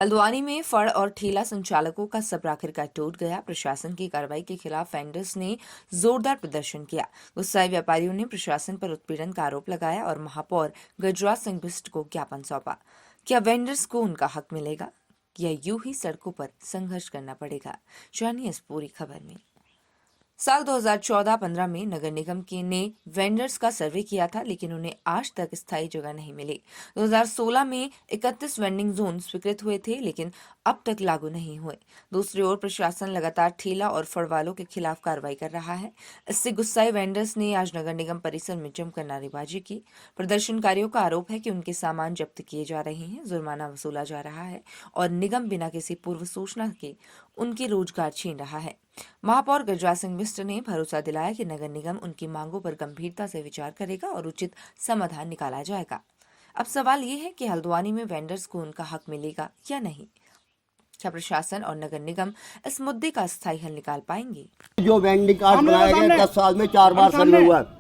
हल्द्वानी में फड़ और ठेला संचालकों का सब्र आखिरकार टूट गया। प्रशासन की कार्रवाई के खिलाफ वेंडर्स ने जोरदार प्रदर्शन किया। गुस्साए व्यापारियों ने प्रशासन पर उत्पीड़न का आरोप लगाया और महापौर गजराज सिंह बिष्ट को ज्ञापन सौंपा। क्या वेंडर्स को उनका हक मिलेगा या यूं ही सड़कों पर संघर्ष करना पड़ेगा? जानिए इस पूरी खबर में। साल 2014-15 में नगर निगम ने वेंडर्स का सर्वे किया था, लेकिन उन्हें आज तक स्थायी जगह नहीं मिली। 2016 में 31 वेंडिंग जोन स्वीकृत हुए थे, लेकिन अब तक लागू नहीं हुए। दूसरी ओर प्रशासन लगातार ठेला और फड़ वालों के खिलाफ कार्रवाई कर रहा है। इससे गुस्साए वेंडर्स ने आज नगर निगम परिसर में जमकर नारेबाजी की। प्रदर्शनकारियों का आरोप है कि उनके सामान जब्त किए जा रहे हैं, जुर्माना वसूला जा रहा है और निगम बिना किसी पूर्व सूचना के उनके रोजगार छीन रहा है। महापौर गजराज सिंह बिष्ट ने भरोसा दिलाया कि नगर निगम उनकी मांगों पर गंभीरता से विचार करेगा और उचित समाधान निकाला जाएगा। अब सवाल ये है कि हल्द्वानी में वेंडर्स को उनका हक मिलेगा या नहीं। क्या प्रशासन और नगर निगम इस मुद्दे का स्थायी हल निकाल पाएंगे? जो वेंडिंग कार्ड बनाए गए 10 साल में 4 बार सर्वे हुआ है।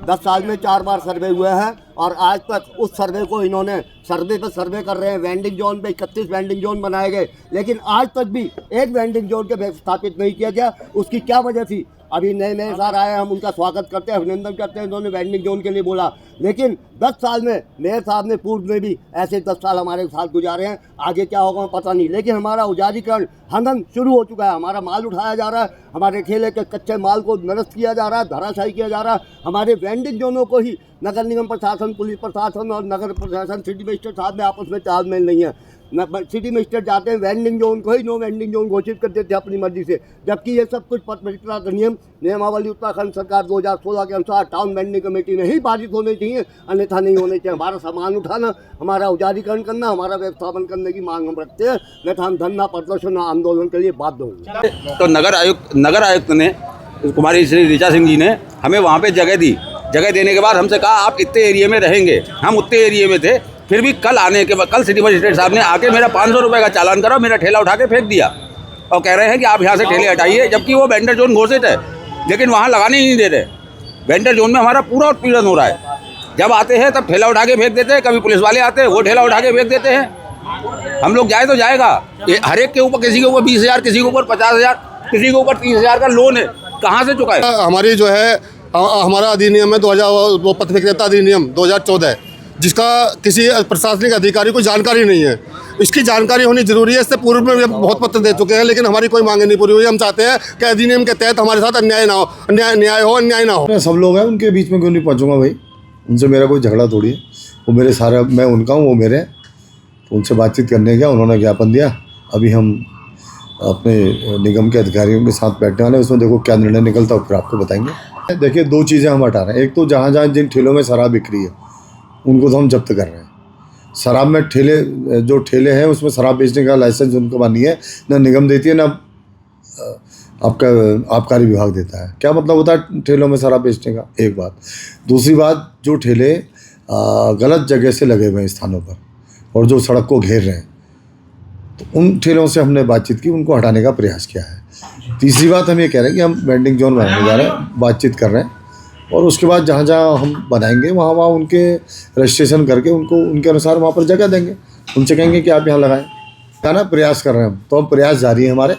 10 साल में 4 बार सर्वे हुए हैं और आज तक उस सर्वे को इन्होंने सर्वे पर सर्वे कर रहे हैं। वेंडिंग जोन पे 31 वेंडिंग जोन बनाए गए, लेकिन आज तक भी एक वेंडिंग जोन के स्थापित नहीं किया गया। उसकी क्या वजह थी? अभी नए नए सर आए, हम उनका स्वागत करते हैं, अभिनंदन करते हैं। इन्होंने वेंडिंग जोन के लिए बोला, लेकिन 10 साल में मेयर साहब ने पूर्व में भी ऐसे 10 साल हमारे साथ गुजारे हैं। आगे क्या होगा पता नहीं, लेकिन हमारा उजारीकरण हनन शुरू हो चुका है। हमारा माल उठाया जा रहा है, हमारे ठेले के कच्चे माल को नष्ट किया जा रहा है, धराशायी किया जा रहा है। हमारे वेंडिंग जोनों को ही नगर निगम प्रशासन, पुलिस प्रशासन और नगर प्रशासन, सिटी मजिस्ट्रेट साहब में आपस में तालमेल नहीं है। सिटी मजिस्ट्रेट जाते हैं, वेंडिंग जोन को ही नो वेंडिंग जोन घोषित कर देते हैं अपनी मर्जी से, जबकि ये सब कुछ पत्रकारिता का नियमावली उत्तराखंड सरकार 2016 के अनुसार टाउन वेंडिंग कमेटी में ही पारित होने चाहिए, अन्यथा नहीं होने चाहिए। हमारा सामान उठाना, हमारा उजारीकरण करना, हमारा व्यवस्थापन करने की मांग हम रखते हैं, नहीं तो हम धरना प्रदर्शन आंदोलन के लिए बाध्य होंगे। तो नगर आयुक्त ने, कुमारी श्री ऋचा सिंह जी ने हमें वहाँ पे जगह दी। जगह देने के बाद हमसे कहा आप इतने एरिया में रहेंगे। हम उतने एरिया में थे। फिर भी कल सिटी मजिस्ट्रेट साहब ने आके मेरा 500 रुपये का चालान करा, मेरा ठेला उठा के फेंक दिया और कह रहे हैं कि आप यहाँ से ठेले हटाइए, जबकि वो वेंडर जोन घोषित है, लेकिन वहाँ लगाने ही नहीं दे रहे। वेंडर जोन में हमारा पूरा उत्पीड़न हो रहा है। जब आते हैं तब ठेला उठा के फेंक देते हैं, कभी पुलिस वाले आते हैं वो ठेला उठा के फेंक देते हैं। हम लोग जाए तो जाएगा, हर एक के ऊपर, किसी के ऊपर 20,000, किसी के ऊपर 50,000, किसी के ऊपर 30,000 का लोन है, कहाँ से चुकाए? हमारी जो है हमारा अधिनियम है 2000 पथ विक्रेता अधिनियम 2014, जिसका किसी प्रशासनिक अधिकारी को जानकारी नहीं है। इसकी जानकारी होनी जरूरी है। इससे पूर्व में भी बहुत पत्र दे चुके हैं, लेकिन हमारी कोई मांगे नहीं पूरी हुई। हम चाहते हैं कि अधिनियम के तहत हमारे साथ अन्याय ना हो, अन्याय ना हो। सब लोग हैं, उनके बीच में क्यों नहीं पहुंचूंगा भाई? उनसे मेरा कोई झगड़ा थोड़ी है। वो मेरे सारे, मैं उनका हूँ, वो मेरे। तो उनसे बातचीत करने गया, उन्होंने ज्ञापन दिया। अभी हम अपने निगम के अधिकारियों के साथ बैठने वाले, उसमें देखो क्या निर्णय निकलता है, फिर आपको बताएंगे। देखिए, 2 चीज़ें हम हटा रहे हैं। एक तो जहाँ जहाँ जिन ठेलों में शराब बिक रही है उनको तो हम जब्त कर रहे हैं। शराब में जो ठेले हैं उसमें शराब बेचने का लाइसेंस उनको नहीं है, ना निगम देती है, ना आपका आबकारी विभाग देता है। क्या मतलब होता है ठेलों में शराब बेचने का? एक बात। दूसरी बात, जो ठेले गलत जगह से लगे हुए हैं स्थानों पर और जो सड़क को घेर रहे हैं, तो उन ठेलों से हमने बातचीत की, उनको हटाने का प्रयास किया है। तीसरी बात, हम ये कह रहे हैं कि हम वेंडिंग जोन बनाने जा रहे हैं, बातचीत कर रहे हैं, और उसके बाद जहाँ जहाँ हम बनाएंगे वहाँ उनके रजिस्ट्रेशन करके उनको उनके अनुसार वहाँ पर जगह देंगे। उनसे कहेंगे कि आप यहाँ लगाएं। क्या ना, प्रयास कर रहे हैं हम, तो हम प्रयास जारी है हमारे,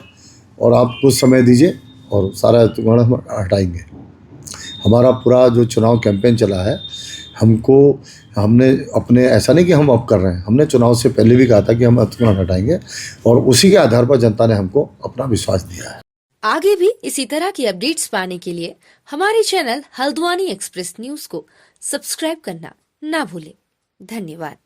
और आप कुछ समय दीजिए और सारा हम हटाएंगे। हमारा पूरा जो चुनाव कैंपेन चला है, हमने अपने, ऐसा नहीं कि हम अब कर रहे हैं, हमने चुनाव से पहले भी कहा था कि हम अतिक्रमण हटाएंगे, और उसी के आधार पर जनता ने हमको अपना विश्वास दिया है। आगे भी इसी तरह की अपडेट्स पाने के लिए हमारे चैनल हल्द्वानी एक्सप्रेस न्यूज को सब्सक्राइब करना ना भूलें। धन्यवाद।